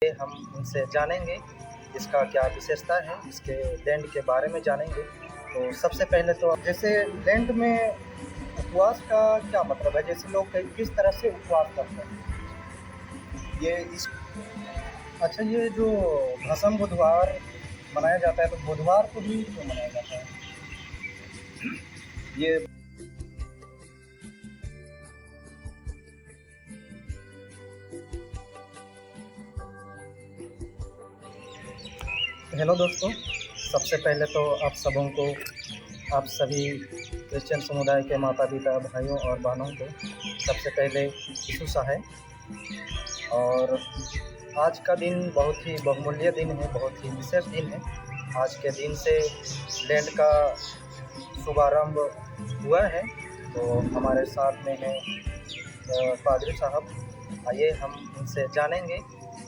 हम उनसे जानेंगे इसका क्या विशेषता है, इसके लैंड के बारे में जानेंगे। तो सबसे पहले तो जैसे लैंड में उपवास का क्या मतलब है? जैसे लोग किस तरह से उपवास करते हैं? ये इस अच्छा, ये जो भस्म बुधवार मनाया जाता है, तो बुधवार को भी क्यों मनाया जाता है? ये हेलो दोस्तों, सबसे पहले तो आप सभी क्रिश्चियन समुदाय के माता-पिता, भाइयों और बहनों को सबसे पहले यीशु सहाय। और आज का दिन बहुत ही बहुमूल्य दिन है, बहुत ही विशेष दिन है। आज के दिन से लैंड का शुभारंभ हुआ है। तो हमारे साथ में है पादरी साहब। आइए हम उनसे जानेंगे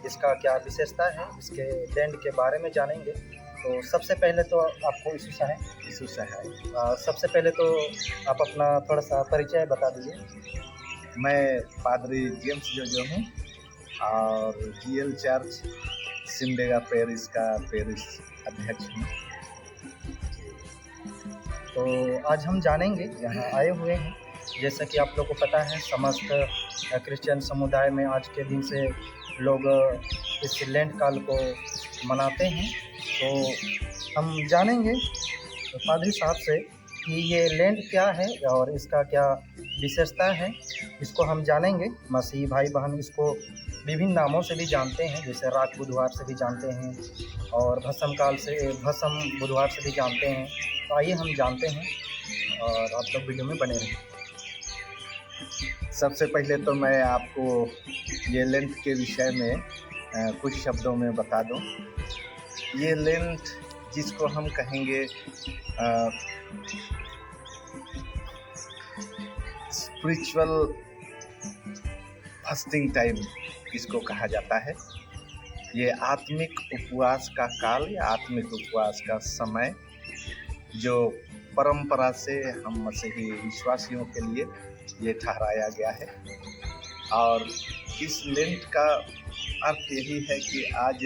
इसका क्या विशेषता है, इसके लैंड के बारे में जानेंगे। तो सबसे पहले तो आपको यीशु सहाय। सबसे पहले तो आप अपना थोड़ा-सा परिचय बता दीजिए। मैं पादरी जेम्स जोजो हूँ और जीएल चर्च सिमडेगा पेरिस का पेरिस अध्यक्ष हूँ। तो आज हम जानेंगे, यहाँ आए हुए हैं, जैसा कि आप लोगों को पता है, समस्त क्रिश्चियन समुदाय में आज के दिन से लोग इस लैंड काल को मनाते हैं। तो हम जानेंगे पादरी साहब से कि ये लैंड क्या है और इसका क्या विशेषता है, इसको हम जानेंगे। मसीही भाई बहन इसको विभिन्न नामों से भी जानते हैं, जैसे राख बुधवार से भी जानते हैं और भस्म बुधवार से भी जानते हैं। तो आइए हम जानते हैं और आप लोग वीडियो में बने रहें। सबसे पहले तो मैं आपको ये लेंट के विषय में कुछ शब्दों में बता दूं। ये लेंट जिसको हम कहेंगे स्पिरिचुअल फास्टिंग टाइम इसको कहा जाता है। ये आत्मिक उपवास का काल या आत्मिक उपवास का समय जो परंपरा से हम मसीही विश्वासियों के लिए ये ठहराया गया है। और इस लेंट का अर्थ यही है कि आज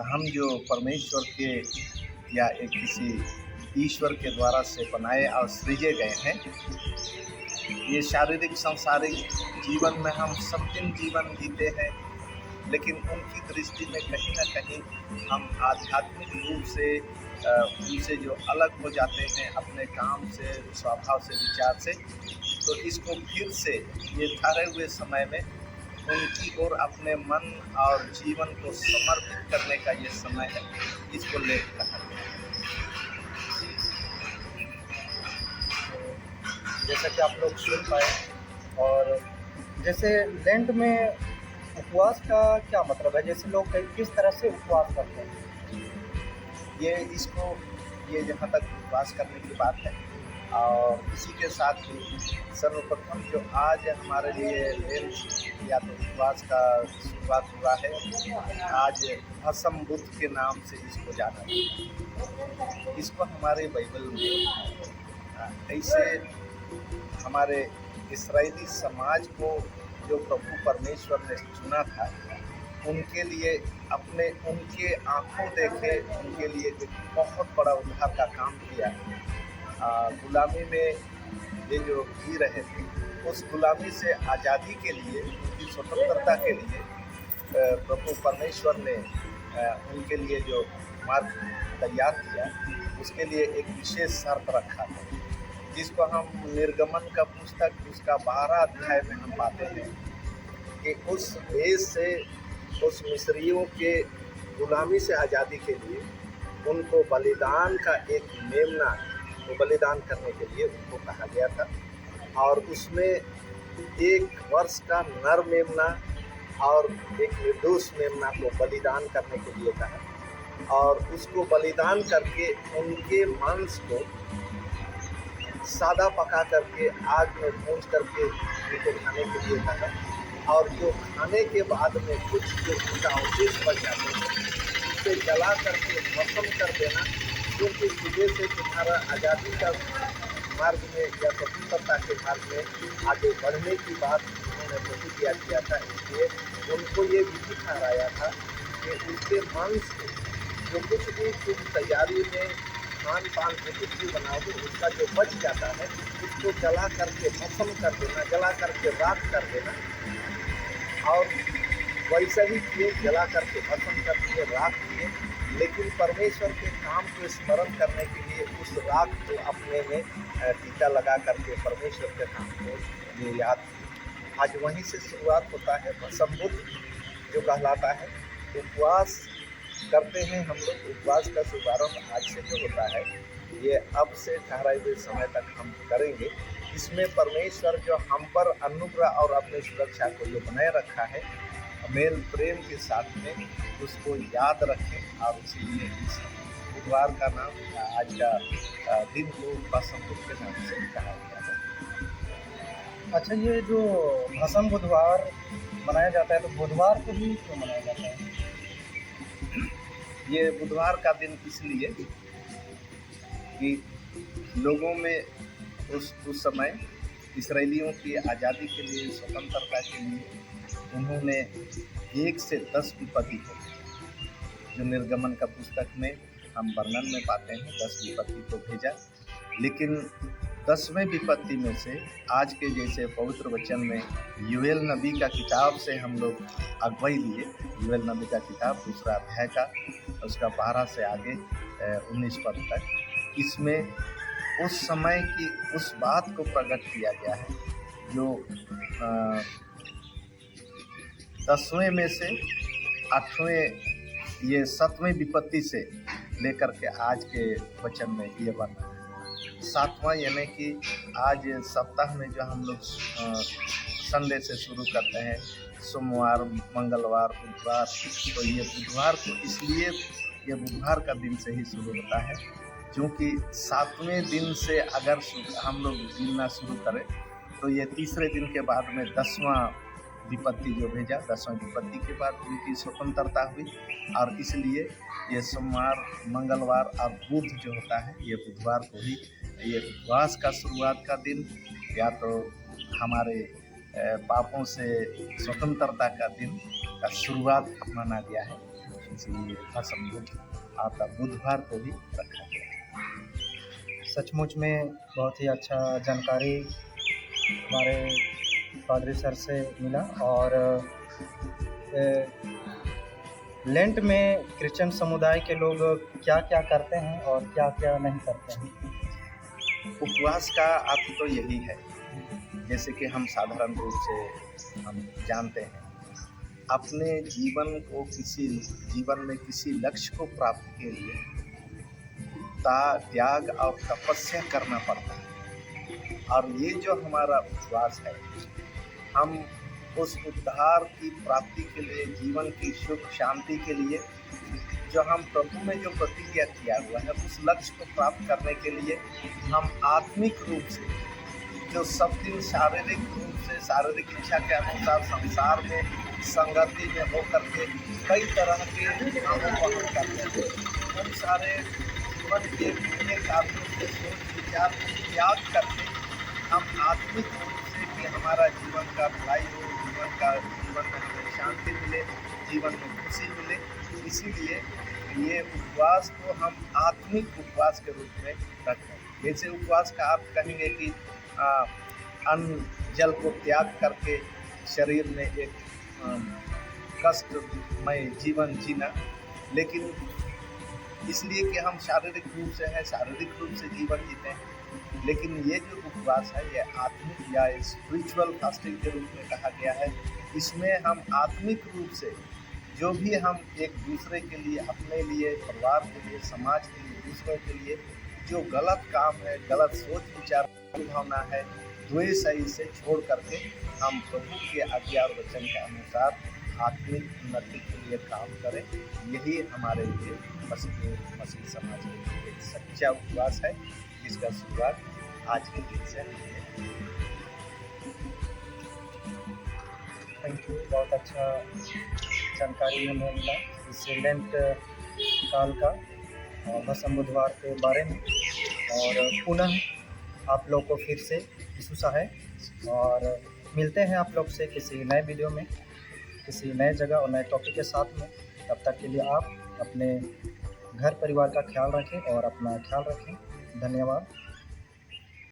हम जो परमेश्वर के या एक किसी ईश्वर के द्वारा से बनाए और सृजे गए हैं, ये शारीरिक सांसारिक जीवन में हम सब दिन जीवन जीते हैं, लेकिन उनकी दृष्टि में कहीं ना कहीं हम आध्यात्मिक रूप से उनसे जो अलग हो जाते हैं अपने काम से, स्वभाव से, विचार से। तो इसको फिर से ये ठहरे हुए समय में उनकी ओर अपने मन और जीवन को समर्पित करने का ये समय है। इसको लेट कहा गया है। जैसा कि आप लोग सुन पाए, और जैसे लैंड में उपवास का क्या मतलब है? जैसे लोग किस तरह से उपवास करते हैं? ये जहाँ तक उपवास करने की बात है, और इसी के साथ ही सर्वप्रथम जो आज हमारे लिए लेंट या तो उपवास का शुरुआत हुआ है, आज भस्म बुध के नाम से इसको जाना जाता है। इसको हमारे बाइबल में ऐसे हमारे इस्राएली समाज को जो प्रभु परमेश्वर ने चुना था, उनके लिए उनके आंखों देखे उनके लिए एक बहुत बड़ा उद्धार का काम किया। गुलामी में ये जो जी रहे थे, उस गुलामी से आज़ादी के लिए, उनकी स्वतंत्रता के लिए प्रभु परमेश्वर ने उनके लिए जो मार्ग तैयार किया, उसके लिए एक विशेष शर्त रखा था, जिसको हम निर्गमन का पुस्तक उसका 12 अध्याय में हम पाते हैं कि उस देश से, उस मिस्रियों के गुलामी से आज़ादी के लिए उनको बलिदान का एक मेमना, वो बलिदान करने के लिए उनको कहा गया था। और उसमें 1 वर्ष का नर मेमना और एक निर्दोष मेमना को बलिदान करने के लिए कहा, और उसको बलिदान करके उनके मांस को सादा पका करके आग में भूंज करके उनको खाने के लिए कहा। और जो खाने के बाद में कुछ जो उनका अवशेष बच जाते हैं, उसे जला करके भस्म कर देना, क्योंकि सुबह से तुम्हारा आज़ादी का मार्ग में या स्वतंत्रता के मार्ग में आगे बढ़ने की बात उन्होंने प्रतिज्ञा किया था, इसलिए उनको ये विधि ठहराया था कि उनके मन से जो कुछ भी तुम तैयारी में खान पान से कुछ भी बनाओगे, उसका जो बच जाता है उसको जला करके भस्म कर देना, जला करके राख कर देना। और वैसा ही किए, जला करके भस्म कर दिए, राख किए, लेकिन परमेश्वर के काम को स्मरण करने के लिए उस राख को अपने में टीका लगा करके परमेश्वर के काम को ये याद किए। आज वहीं से शुरुआत होता है भस्म बुद्ध जो कहलाता है। उपवास करते हैं हम लोग, उपवास का शुभारंभ आज से जो होता है ये अब से ठहराए हुए समय तक हम करेंगे। इसमें परमेश्वर जो हम पर अनुग्रह और अपनी सुरक्षा को जो बनाए रखा है, मेल प्रेम के साथ में उसको याद रखें। और इसीलिए इस बुधवार का नाम आज का दिन को भस्म बुद्ध के नाम से कहा गया है। अच्छा, ये जो भस्म बुधवार मनाया जाता है, तो बुधवार को ही क्यों मनाया जाता है? ये बुधवार का दिन इसलिए कि लोगों में उस समय इसराइलियों की आज़ादी के लिए, स्वतंत्रता के लिए उन्होंने 1 से 10 विपत्ति को, जो निर्गमन का पुस्तक में हम वर्णन में पाते हैं, 10 विपत्ति को भेजा। लेकिन 10वें विपत्ति में से आज के जैसे पवित्र वचन में यूएल नबी का किताब से हम लोग अगुवाई लिए। यूएल नबी का किताब 2 अध्याय का, उसका 12 से आगे 19 पद तक, इसमें उस समय की उस बात को प्रकट किया गया है जो 10वें में से 8वें, ये 7वें विपत्ति से लेकर के आज के वचन में ये वर्णन है। 7वां यानी कि आज सप्ताह में जो हम लोग संडे से शुरू करते हैं, सोमवार, मंगलवार, बुधवार, तो ये बुधवार को इसलिए ये बुधवार का दिन से ही शुरू होता है, क्योंकि 7वें दिन से अगर हम लोग गिनना शुरू करें तो ये तीसरे दिन के बाद में 10वां विपत्ति जो भेजा, 10वां विपत्ति के बाद उनकी स्वतंत्रता हुई। और इसलिए ये सोमवार, मंगलवार और बुध जो होता है, ये बुधवार को ही ये उपवास का शुरुआत का दिन, या तो हमारे पापों से स्वतंत्रता का दिन का शुरुआत माना गया है। इसलिए भस्म बुद्ध आता बुधवार को ही रखा गया है। सचमुच में बहुत ही अच्छा जानकारी हमारे पादरी सर से मिला। और लेंट में क्रिश्चियन समुदाय के लोग क्या क्या करते हैं और क्या क्या नहीं करते हैं? उपवास का अर्थ तो यही है, जैसे कि हम साधारण रूप से हम जानते हैं, अपने जीवन में किसी लक्ष्य को प्राप्त के लिए त्याग और तपस्या करना पड़ता है। और ये जो हमारा उपवास है, हम उस उद्धार की प्राप्ति के लिए, जीवन की सुख शांति के लिए जो हम प्रभु में जो प्रतिज्ञा किया हुआ है, उस लक्ष्य को प्राप्त करने के लिए हम आत्मिक रूप से जो सब दिन शारीरिक रूप से, शारीरिक इच्छा के अनुसार संसार में संगति में होकर के कई तरह के कामों को हम करते हैं, उन सारे जीवन के पूरे कार्यों से सोच विचार त्याग करके हम आत्मिक रूप से कि हमारा जीवन का भलाई हो, जीवन में हमें शांति मिले, जीवन में खुशी मिले, इसीलिए ये उपवास को हम आत्मिक उपवास के रूप में रखते हैं। जैसे उपवास का आप कहेंगे कि अन्न जल को त्याग करके शरीर में एक कष्टमय जीवन जीना, लेकिन इसलिए कि हम शारीरिक रूप से हैं, शारीरिक रूप से जीवन जीते हैं। लेकिन ये जो उपवास है, ये आत्मिक या स्पिरिचुअल फास्टिंग के रूप में कहा गया है। इसमें हम आत्मिक रूप से जो भी हम एक दूसरे के लिए, अपने लिए, परिवार के लिए, समाज के लिए, दूसरों के लिए जो गलत काम है, गलत सोच विचार भावना है, द्वेष है, इसे छोड़ करके हम प्रभु के आज्ञा और वचन के अनुसार आत्मिक उन्नति के लिए काम करें। यही हमारे लिए मसीह समाज के लिए एक सच्चा उपवास है, जिसका शुरुआत आज के दिन से है। थैंक यू, बहुत अच्छा जानकारी हमें मिला इस लेंट काल का और भस्म बुधवार के बारे में। और पुनः आप लोग को फिर से यीशु सहाय और मिलते हैं आप लोग से किसी नए वीडियो में, किसी नए जगह और नए टॉपिक के साथ में। तब तक के लिए आप अपने घर परिवार का ख्याल रखें और अपना ख्याल रखें। धन्यवाद।